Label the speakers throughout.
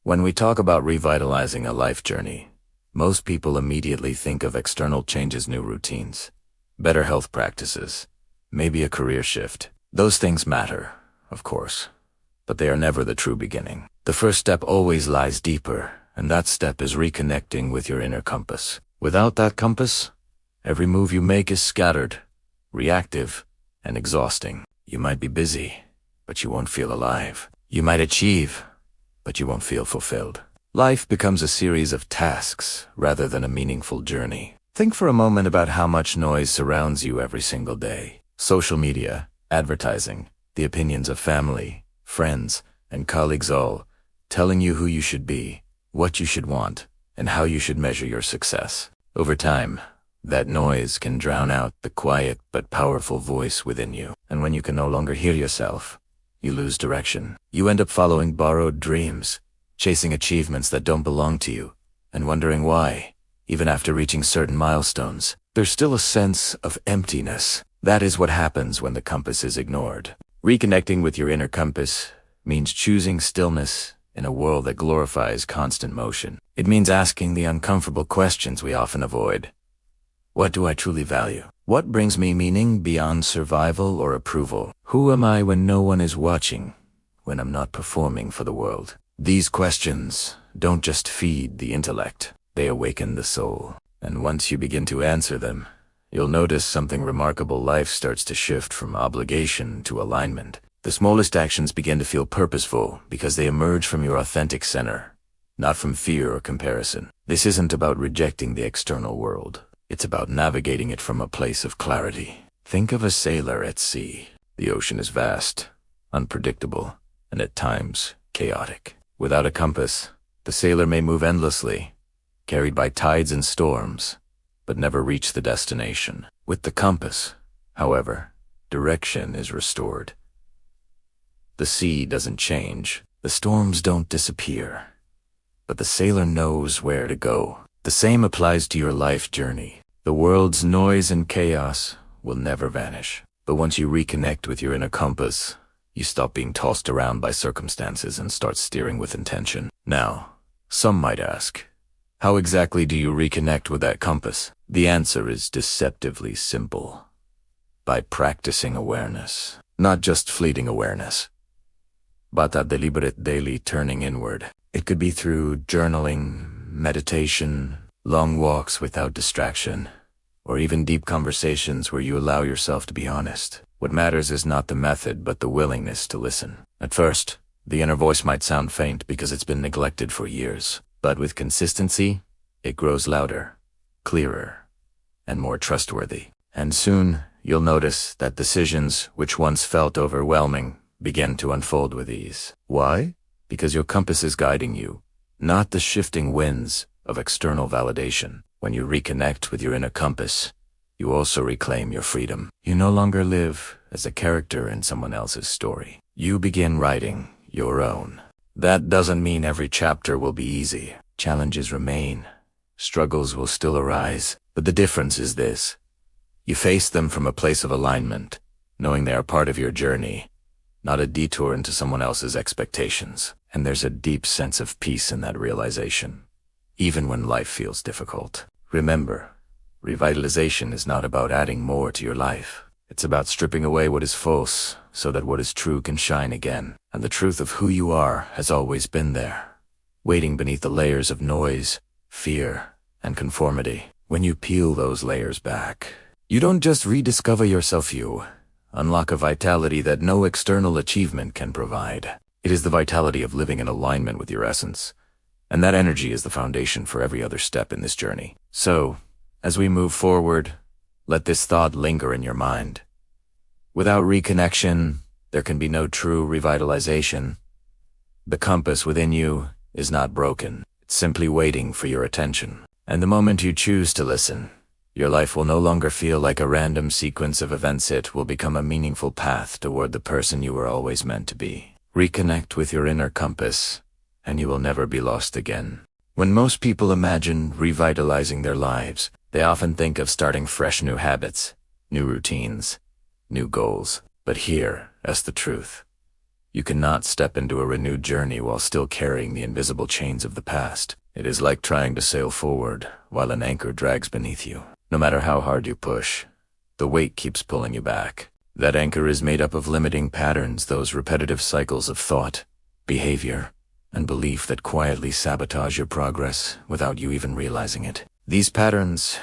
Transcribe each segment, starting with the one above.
Speaker 1: When we talk about revitalizing a life journey, most people immediately think of external changes, new routines, better health practices, maybe a career shift. Those things matter, of course, but they are never the true beginning. The first step always lies deeper, and that step is reconnecting with your inner compass. Without that compass, every move you make is scattered, reactive, and exhausting. You might be busy, but you won't feel alive. You might achieve, but you won't feel fulfilled. Life becomes a series of tasks rather than a meaningful journey. Think for a moment about how much noise surrounds you every single day. Social media, advertising, the opinions of family, friends, and colleagues, all telling you who you should be, what you should want, and how you should measure your success. Over time, that noise can drown out the quiet but powerful voice within you. And when you can no longer hear yourself, you lose direction. You end up following borrowed dreams, chasing achievements that don't belong to you, and wondering why, even after reaching certain milestones, there's still a sense of emptiness. That is what happens when the compass is ignored. Reconnecting with your inner compass means choosing stillness in a world that glorifies constant motion. It means asking the uncomfortable questions we often avoid. What do I truly value? What brings me meaning beyond survival or approval? Who am I when no one is watching, when I'm not performing for the world? These questions don't just feed the intellect, they awaken the soul. And once you begin to answer them, you'll notice something remarkable. Life starts to shift from obligation to alignment. The smallest actions begin to feel purposeful because they emerge from your authentic center, not from fear or comparison. This isn't about rejecting the external world. It's about navigating it from a place of clarity. Think of a sailor at sea. The ocean is vast, unpredictable, and at times chaotic. Without a compass, the sailor may move endlessly, carried by tides and storms, but never reach the destination. With the compass, however, direction is restored. The sea doesn't change, the storms don't disappear, but the sailor knows where to go. The same applies to your life journey. The world's noise and chaos will never vanish. But once you reconnect with your inner compass, you stop being tossed around by circumstances and start steering with intention. Now, some might ask, how exactly do you reconnect with that compass? The answer is deceptively simple. By practicing awareness. Not just fleeting awareness, but a deliberate daily turning inward. It could be through journaling, meditation, long walks without distraction, or even deep conversations where you allow yourself to be honest. What matters is not the method, but the willingness to listen. At first, the inner voice might sound faint because it's been neglected for years, but with consistency, it grows louder, clearer, and more trustworthy. And soon, you'll notice that decisions which once felt overwhelming begin to unfold with ease. Why? Because your compass is guiding you, not the shifting winds of external validation. When you reconnect with your inner compass, you also reclaim your freedom. You no longer live as a character in someone else's story. You begin writing your own. That doesn't mean every chapter will be easy. Challenges remain. Struggles will still arise. But the difference is this. You face them from a place of alignment, knowing they are part of your journey, not a detour into someone else's expectations. And there's a deep sense of peace in that realization, even when life feels difficult. Remember, revitalization is not about adding more to your life. It's about stripping away what is false so that what is true can shine again. And the truth of who you are has always been there, waiting beneath the layers of noise, fear, and conformity. When you peel those layers back, you don't just rediscover yourself, you unlock a vitality that no external achievement can provide. It is the vitality of living in alignment with your essence. And that energy is the foundation for every other step in this journey. So, as we move forward, let this thought linger in your mind. Without reconnection, there can be no true revitalization. The compass within you is not broken. It's simply waiting for your attention. And the moment you choose to listen, your life will no longer feel like a random sequence of events. It will become a meaningful path toward the person you were always meant to be. Reconnect with your inner compass, and you will never be lost again. When most people imagine revitalizing their lives, they often think of starting fresh new habits, new routines, new goals. But here is the truth. You cannot step into a renewed journey while still carrying the invisible chains of the past. It is like trying to sail forward while an anchor drags beneath you. No matter how hard you push, the weight keeps pulling you back. That anchor is made up of limiting patterns, those repetitive cycles of thought, behavior, and belief that quietly sabotage your progress without you even realizing it. These patterns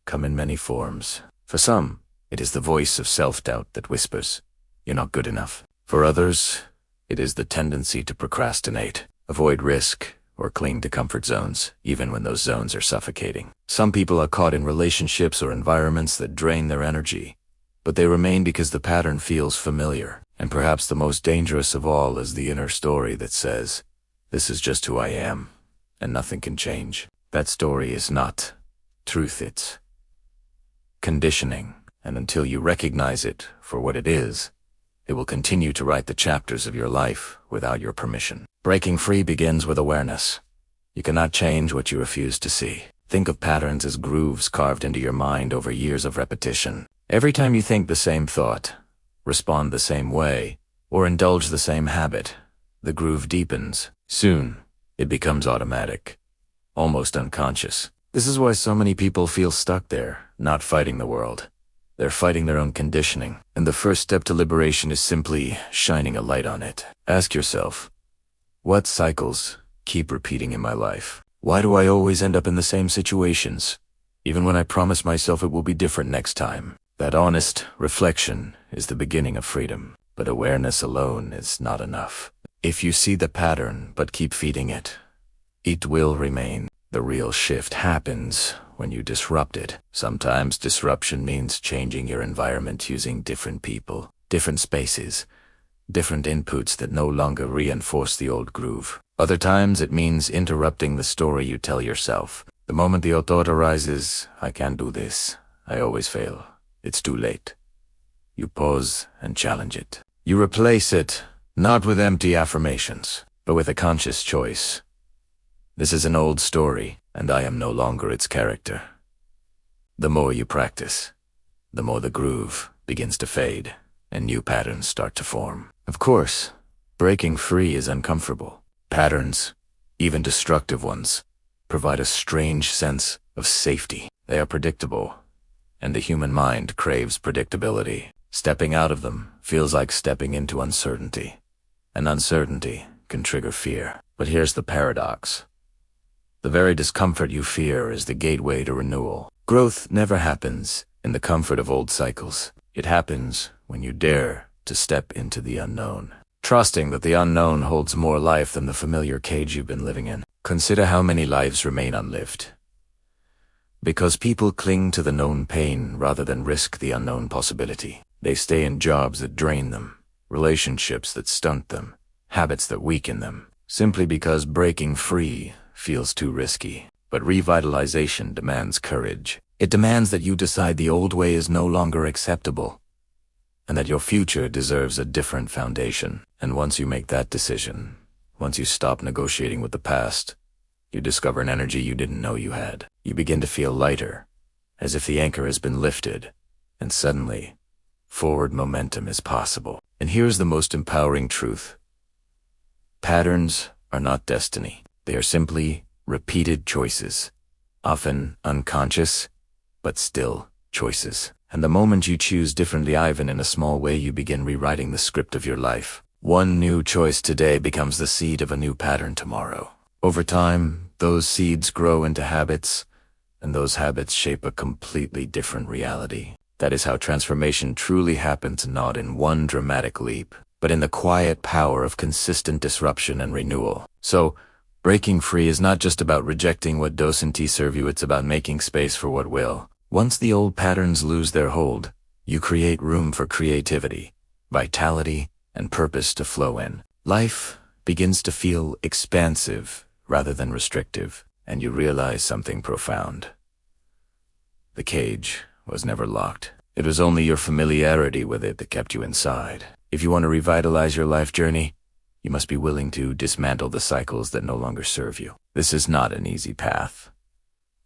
Speaker 1: come in many forms. For some, it is the voice of self-doubt that whispers, "You're not good enough." For others, it is the tendency to procrastinate, avoid risk, or cling to comfort zones, even when those zones are suffocating. Some people are caught in relationships or environments that drain their energy, but they remain because the pattern feels familiar. And perhaps the most dangerous of all is the inner story that says, "This is just who I am, and nothing can change." That story is not truth, it's conditioning. And until you recognize it for what it is, it will continue to write the chapters of your life without your permission. Breaking free begins with awareness. You cannot change what you refuse to see. Think of patterns as grooves carved into your mind over years of repetition. Every time you think the same thought, respond the same way, or indulge the same habit, the groove deepens. Soon, it becomes automatic, almost unconscious. This is why so many people feel stuck there, not fighting the world. They're fighting their own conditioning, and the first step to liberation is simply shining a light on it. Ask yourself, what cycles keep repeating in my life? Why do I always end up in the same situations, even when I promise myself it will be different next time? That honest reflection is the beginning of freedom, but awareness alone is not enough. If you see the pattern but keep feeding it, it will remain. The real shift happens when you disrupt it. Sometimes disruption means changing your environment using different people, different spaces, different inputs that no longer reinforce the old groove. Other times it means interrupting the story you tell yourself. The moment the thought arises, "I can't do this, I always fail, it's too late," you pause and challenge it. You replace it, not with empty affirmations, but with a conscious choice. This is an old story, and I am no longer its character. The more you practice, the more the groove begins to fade, and new patterns start to form. Of course, breaking free is uncomfortable. Patterns, even destructive ones, provide a strange sense of safety. They are predictable, and the human mind craves predictability. Stepping out of them feels like stepping into uncertainty, and uncertainty can trigger fear. But here's the paradox. The very discomfort you fear is the gateway to renewal. Growth never happens in the comfort of old cycles. It happens when you dare to step into the unknown, trusting that the unknown holds more life than the familiar cage you've been living in. Consider how many lives remain unlived, because people cling to the known pain rather than risk the unknown possibility. They stay in jobs that drain them, relationships that stunt them, habits that weaken them, simply because breaking free feels too risky. But revitalization demands courage. It demands that you decide the old way is no longer acceptable, and that your future deserves a different foundation. And once you make that decision, once you stop negotiating with the past, you discover an energy you didn't know you had. You begin to feel lighter, as if the anchor has been lifted, and suddenly, forward momentum is possible. And here's the most empowering truth. Patterns are not destiny. They are simply repeated choices, often unconscious, but still choices. And the moment you choose differently, even in a small way, you begin rewriting the script of your life. One new choice today becomes the seed of a new pattern tomorrow. Over time, those seeds grow into habits, and those habits shape a completely different reality. That is how transformation truly happens, not in one dramatic leap, but in the quiet power of consistent disruption and renewal. So, breaking free is not just about rejecting what doesn't serve you, it's about making space for what will. Once the old patterns lose their hold, you create room for creativity, vitality, and purpose to flow in. Life begins to feel expansive rather than restrictive, and you realize something profound. The cage was never locked. It was only your familiarity with it that kept you inside. If you want to revitalize your life journey, you must be willing to dismantle the cycles that no longer serve you. This is not an easy path,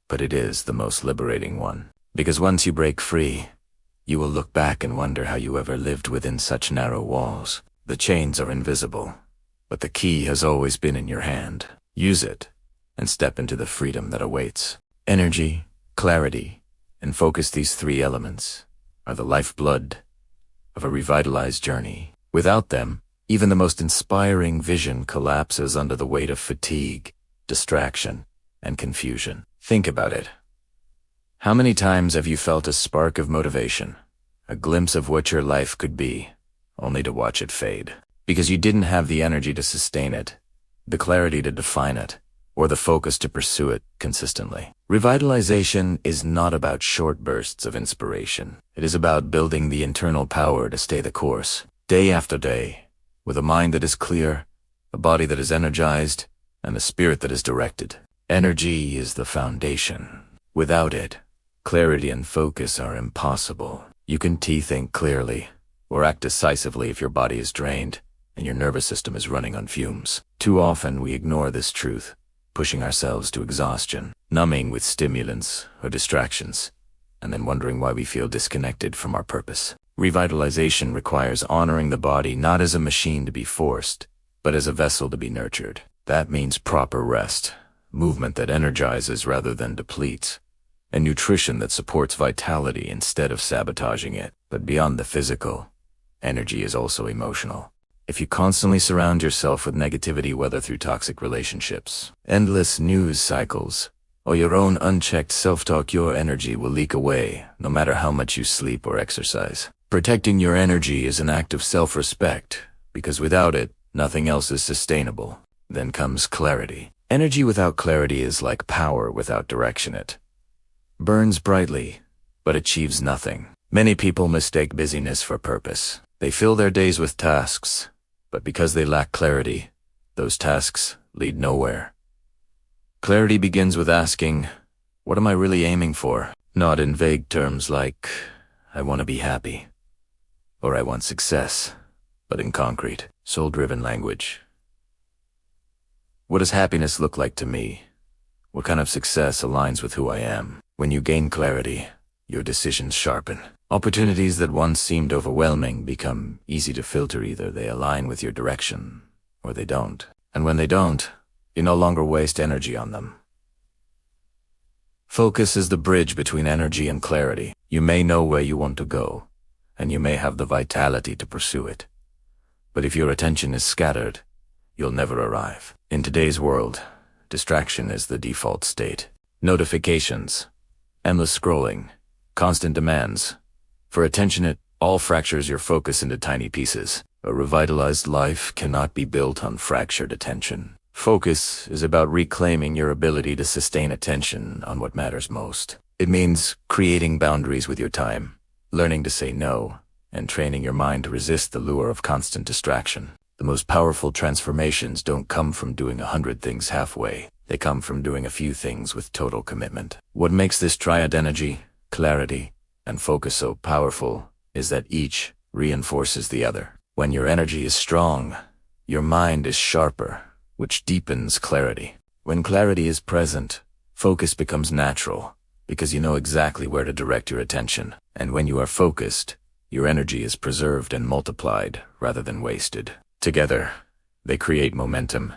Speaker 1: but it is the most liberating one. Because once you break free, you will look back and wonder how you ever lived within such narrow walls. The chains are invisible, but the key has always been in your hand. Use it, and step into the freedom that awaits. Energy, clarity, and focus, these three elements are the lifeblood of a revitalized journey. Without them, even the most inspiring vision collapses under the weight of fatigue, distraction, and confusion. Think about it. How many times have you felt a spark of motivation, a glimpse of what your life could be, only to watch it fade? Because you didn't have the energy to sustain it, the clarity to define it, or the focus to pursue it consistently. Revitalization is not about short bursts of inspiration. It is about building the internal power to stay the course, day after day, with a mind that is clear, a body that is energized, and a spirit that is directed. Energy is the foundation. Without it, clarity and focus are impossible. You can think clearly, or act decisively if your body is drained and your nervous system is running on fumes. Too often we ignore this truth, pushing ourselves to exhaustion, numbing with stimulants or distractions, and then wondering why we feel disconnected from our purpose. Revitalization requires honoring the body not as a machine to be forced, but as a vessel to be nurtured. That means proper rest, movement that energizes rather than depletes, and nutrition that supports vitality instead of sabotaging it. But beyond the physical, energy is also emotional. If you constantly surround yourself with negativity, whether through toxic relationships, endless news cycles, or your own unchecked self-talk, your energy will leak away, no matter how much you sleep or exercise. Protecting your energy is an act of self-respect, because without it, nothing else is sustainable. Then comes clarity. Energy without clarity is like power without direction. It burns brightly, but achieves nothing. Many people mistake busyness for purpose. They fill their days with tasks, but because they lack clarity, those tasks lead nowhere. Clarity begins with asking, what am I really aiming for? Not in vague terms like, I want to be happy, or I want success, but in concrete, soul-driven language. What does happiness look like to me? What kind of success aligns with who I am? When you gain clarity, your decisions sharpen. Opportunities that once seemed overwhelming become easy to filter. Either they align with your direction, or they don't. And when they don't, you no longer waste energy on them. Focus is the bridge between energy and clarity. You may know where you want to go, and you may have the vitality to pursue it. But if your attention is scattered, you'll never arrive. In today's world, distraction is the default state. Notifications, endless scrolling, constant demands. For attention, it all fractures your focus into tiny pieces. A revitalized life cannot be built on fractured attention. Focus is about reclaiming your ability to sustain attention on what matters most. It means creating boundaries with your time, learning to say no, and training your mind to resist the lure of constant distraction. The most powerful transformations don't come from doing 100 things halfway. They come from doing a few things with total commitment. What makes this triad, energy, clarity, and focus, so powerful is that each reinforces the other. When your energy is strong, your mind is sharper, which deepens clarity. When clarity is present, focus becomes natural, because you know exactly where to direct your attention. And when you are focused, your energy is preserved and multiplied rather than wasted. Together, they create momentum,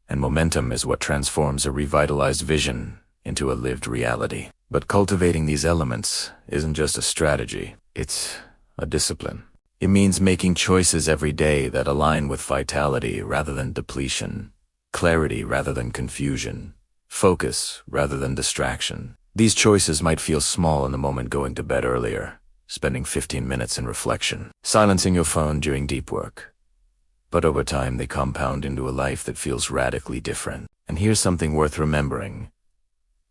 Speaker 1: and momentum is what transforms a revitalized vision into a lived reality. But cultivating these elements isn't just a strategy, it's a discipline. It means making choices every day that align with vitality rather than depletion, clarity rather than confusion, focus rather than distraction. These choices might feel small in the moment: going to bed earlier, spending 15 minutes in reflection, silencing your phone during deep work. But over time, they compound into a life that feels radically different. And here's something worth remembering.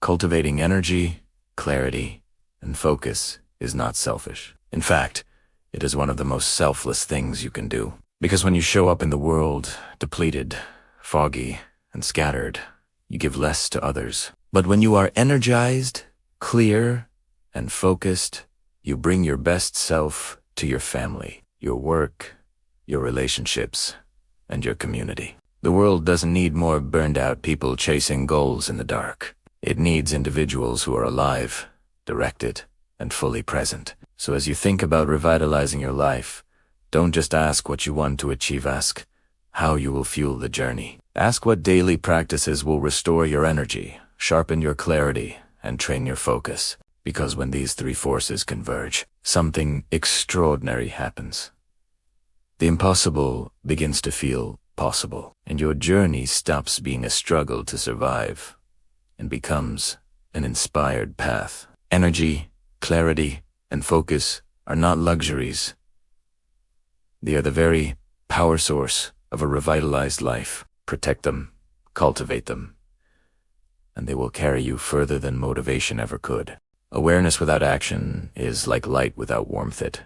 Speaker 1: Cultivating energy, clarity, and focus is not selfish. In fact, it is one of the most selfless things you can do. Because when you show up in the world depleted, foggy, and scattered, you give less to others. But when you are energized, clear, and focused, you bring your best self to your family, your work, your relationships, and your community. The world doesn't need more burned out people chasing goals in the dark. It needs individuals who are alive, directed, and fully present. So as you think about revitalizing your life, Don't just ask what you want to achieve, ask how you will fuel the journey. Ask what daily practices will restore your energy, sharpen your clarity, and train your focus. Because when these three forces converge, something extraordinary happens. The impossible begins to feel possible, and your journey stops being a struggle to survive and becomes an inspired path. Energy, clarity, and focus are not luxuries. They are the very power source of a revitalized life. Protect them, cultivate them, and they will carry you further than motivation ever could. Awareness without action is like light without warmth. It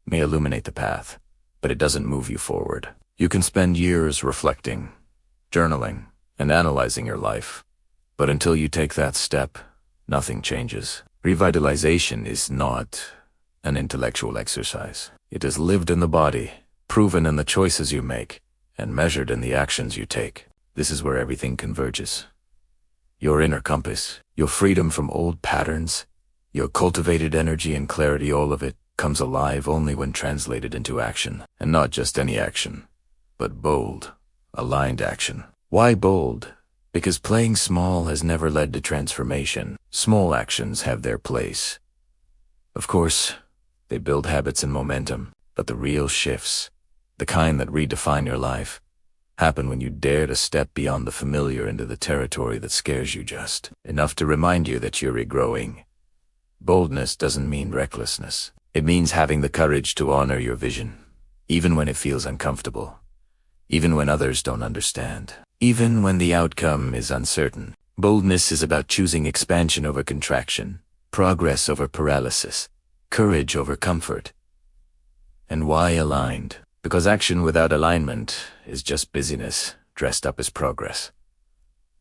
Speaker 1: may illuminate the path, but it doesn't move you forward. You can spend years reflecting, journaling, and analyzing your life, but until you take that step, nothing changes. Revitalization is not an intellectual exercise. It is lived in the body, proven in the choices you make, and measured in the actions you take. This is where everything converges. Your inner compass, your freedom from old patterns, your cultivated energy and clarity, all of it comes alive only when translated into action. And not just any action, but bold, aligned action. Why bold? Because playing small has never led to transformation. Small actions have their place. Of course, they build habits and momentum, but the real shifts, the kind that redefine your life, happen when you dare to step beyond the familiar into the territory that scares you just enough to remind you that you're regrowing. Boldness doesn't mean recklessness. It means having the courage to honor your vision, even when it feels uncomfortable, even when others don't understand, even when the outcome is uncertain. Boldness is about choosing expansion over contraction, progress over paralysis, courage over comfort. And why aligned? Because action without alignment is just busyness dressed up as progress.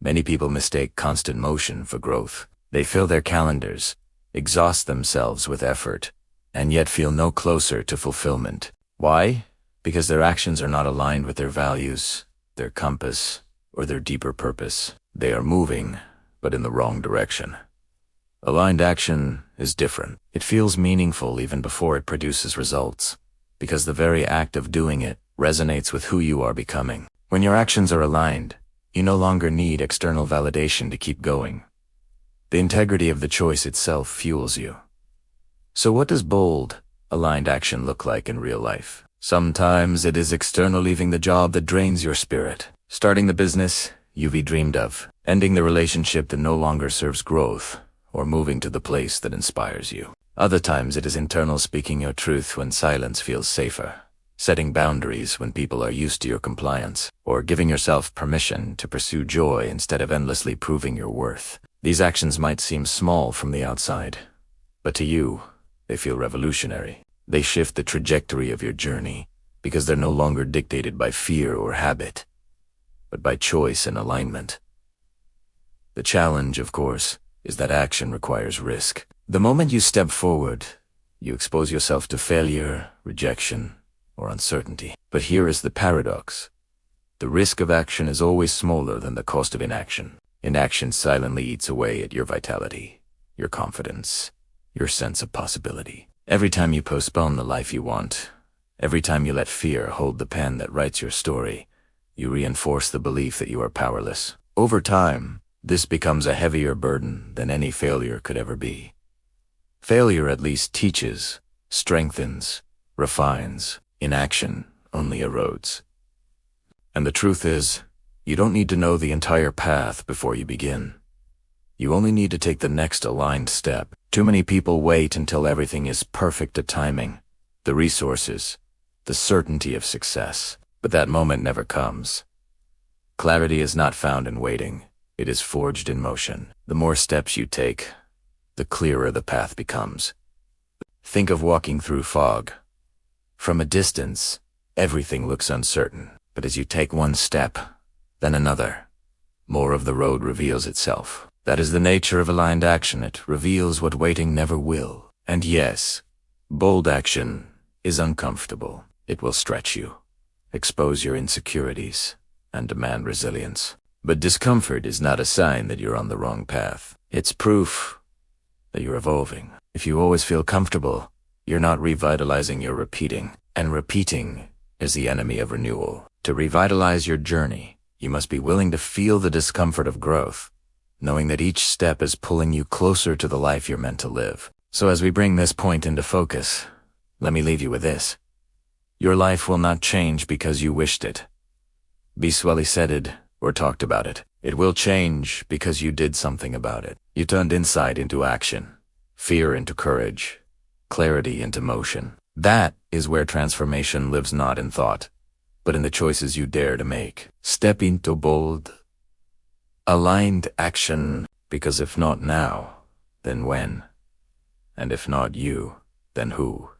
Speaker 1: Many people mistake constant motion for growth. They fill their calendars, exhaust themselves with effort, and yet feel no closer to fulfillment. Why? Because their actions are not aligned with their values, their compass, or their deeper purpose. They are moving, but in the wrong direction. Aligned action is different. It feels meaningful even before it produces results, because the very act of doing it resonates with who you are becoming. When your actions are aligned, you no longer need external validation to keep going. The integrity of the choice itself fuels you. So what does bold, aligned action look like in real life? Sometimes it is external, leaving the job that drains your spirit, starting the business you've dreamed of, ending the relationship that no longer serves growth, or moving to the place that inspires you. Other times it is internal, speaking your truth when silence feels safer, setting boundaries when people are used to your compliance, or giving yourself permission to pursue joy instead of endlessly proving your worth. These actions might seem small from the outside, but to you, they feel revolutionary. They shift the trajectory of your journey because they're no longer dictated by fear or habit, but by choice and alignment. The challenge, of course, is that action requires risk. The moment you step forward, you expose yourself to failure, rejection, or uncertainty. But here is the paradox. The risk of action is always smaller than the cost of inaction. Inaction silently eats away at your vitality, your confidence, your sense of possibility. Every time you postpone the life you want, every time you let fear hold the pen that writes your story, you reinforce the belief that you are powerless. Over time, this becomes a heavier burden than any failure could ever be. Failure at least teaches, strengthens, refines. Inaction only erodes. And the truth is, you don't need to know the entire path before you begin. You only need to take the next aligned step. Too many people wait until everything is perfect at timing, the resources, the certainty of success. But that moment never comes. Clarity is not found in waiting. It is forged in motion. The more steps you take, the clearer the path becomes. Think of walking through fog. From a distance, everything looks uncertain. But as you take one step, then another, more of the road reveals itself. That is the nature of aligned action. It reveals what waiting never will. And yes, bold action is uncomfortable. It will stretch you, expose your insecurities, and demand resilience. But discomfort is not a sign that you're on the wrong path. It's proof that you're evolving. If you always feel comfortable, you're not revitalizing, you're repeating. And repeating is the enemy of renewal. To revitalize your journey, you must be willing to feel the discomfort of growth, knowing that each step is pulling you closer to the life you're meant to live. So as we bring this point into focus, let me leave you with this. Your life will not change because you wished it, visualized, or talked about it. It will change because you did something about it. You turned insight into action, fear into courage, clarity into motion. That is where transformation lives, not in thought, but in the choices you dare to make. Step into bold, aligned action, because if not now, then when? And if not you, then who?